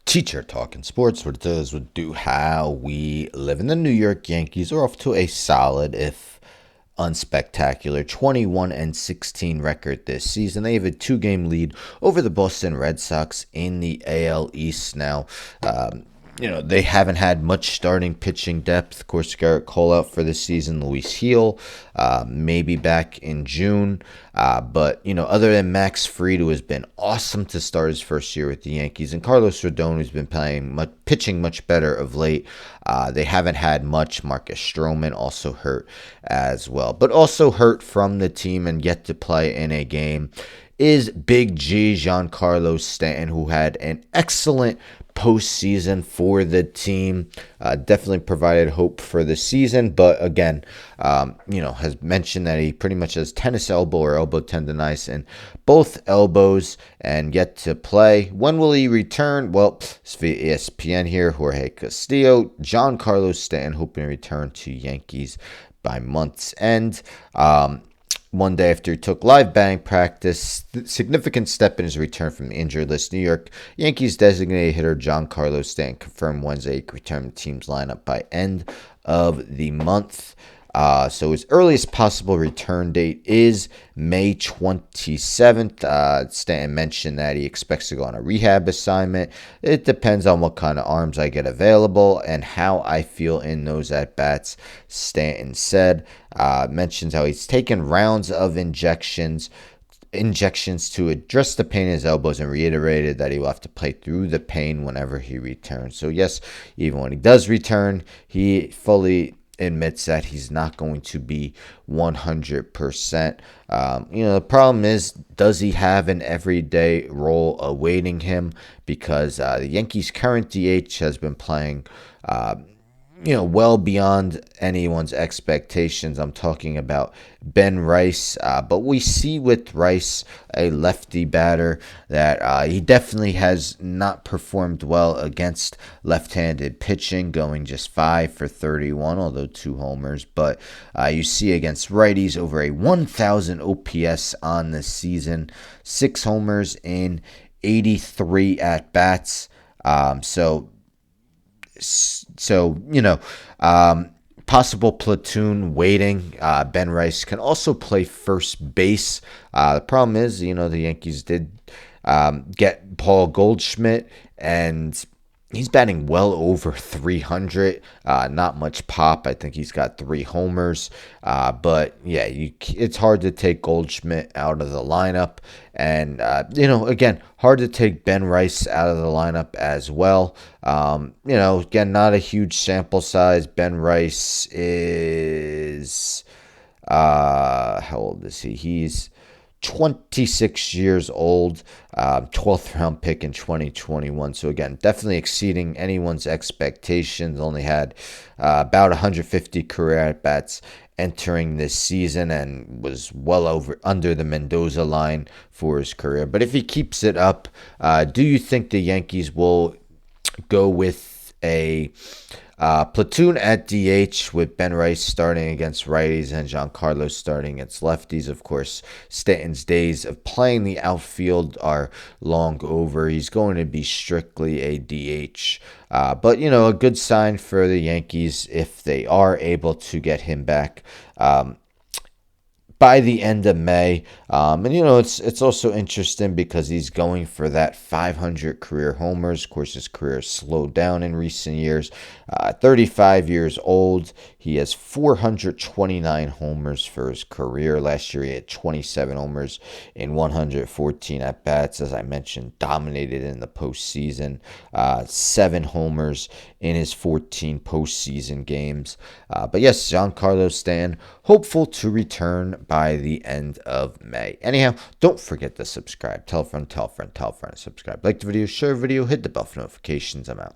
Teacher Talking Sports, what it does would do how we live. In the New York Yankees are off to a solid, if unspectacular, 21-16 record this season. They have a 2-game lead over the Boston Red Sox in the AL East now. They haven't had much starting pitching depth. Of course, Garrett Cole out for this season. Luis Heel, maybe back in June. But other than Max Fried, who has been awesome to start his first year with the Yankees, and Carlos Rodon, who's been pitching much better of late, they haven't had much. Marcus Stroman also hurt as well. But also hurt from the team and yet to play in a game is Big G, Giancarlo Stanton, who had an excellent postseason for the team. Definitely provided hope for the season, but again, has mentioned that he pretty much has tennis elbow or elbow tendonitis in both elbows and yet to play. When will he return? Well, it's via ESPN here. Jorge Castillo, Giancarlo Stanton hoping to return to Yankees by month's end. One day after he took live batting practice, significant step in his return from the injured list. New York Yankees designated hitter Giancarlo Stanton confirmed Wednesday he could return to the team's lineup by end of the month. So his earliest possible return date is May 27th. Stanton mentioned that he expects to go on a rehab assignment. It depends on what kind of arms I get available and how I feel in those at-bats, Stanton said. Mentions how he's taken rounds of injections to address the pain in his elbows, and reiterated that he will have to play through the pain whenever he returns. So yes, even when he does return, he fully admits that he's not going to be 100%. The problem is, does he have an everyday role awaiting him? Because the Yankees' current DH has been playing well beyond anyone's expectations. I'm talking about Ben Rice. But we see with Rice, a lefty batter, that he definitely has not performed well against left-handed pitching, going just 5 for 31, although 2 homers. But you see against righties over a 1,000 OPS on the season, 6 homers in 83 at-bats. Possible platoon waiting. Ben Rice can also play first base. The problem is, the Yankees did get Paul Goldschmidt, and he's batting well over 300. Not much pop. I think he's got 3 homers. But yeah, it's hard to take Goldschmidt out of the lineup. And, again, hard to take Ben Rice out of the lineup as well. Again, not a huge sample size. Ben Rice is, how old is he? He's 26 years old, 12th round pick in 2021. So again, definitely exceeding anyone's expectations. Only had about 150 career at-bats entering this season, and was well under the Mendoza line for his career. But if he keeps it up, do you think the Yankees will go with a platoon at DH, with Ben Rice starting against righties and Giancarlo starting against lefties? Of course, Stanton's days of playing the outfield are long over. He's going to be strictly a DH. But, a good sign for the Yankees if they are able to get him back by the end of May. It's also interesting because he's going for that 500 career homers. Of course, his career has slowed down in recent years. 35 years old. He has 429 homers for his career. Last year, he had 27 homers in 114 at-bats. As I mentioned, dominated in the postseason. 7 homers in his 14 postseason games. But yes, Giancarlo Stanton, hopeful to return by the end of May. Anyhow, don't forget to subscribe. Tell a friend to subscribe. Like the video, share the video, hit the bell for notifications. I'm out.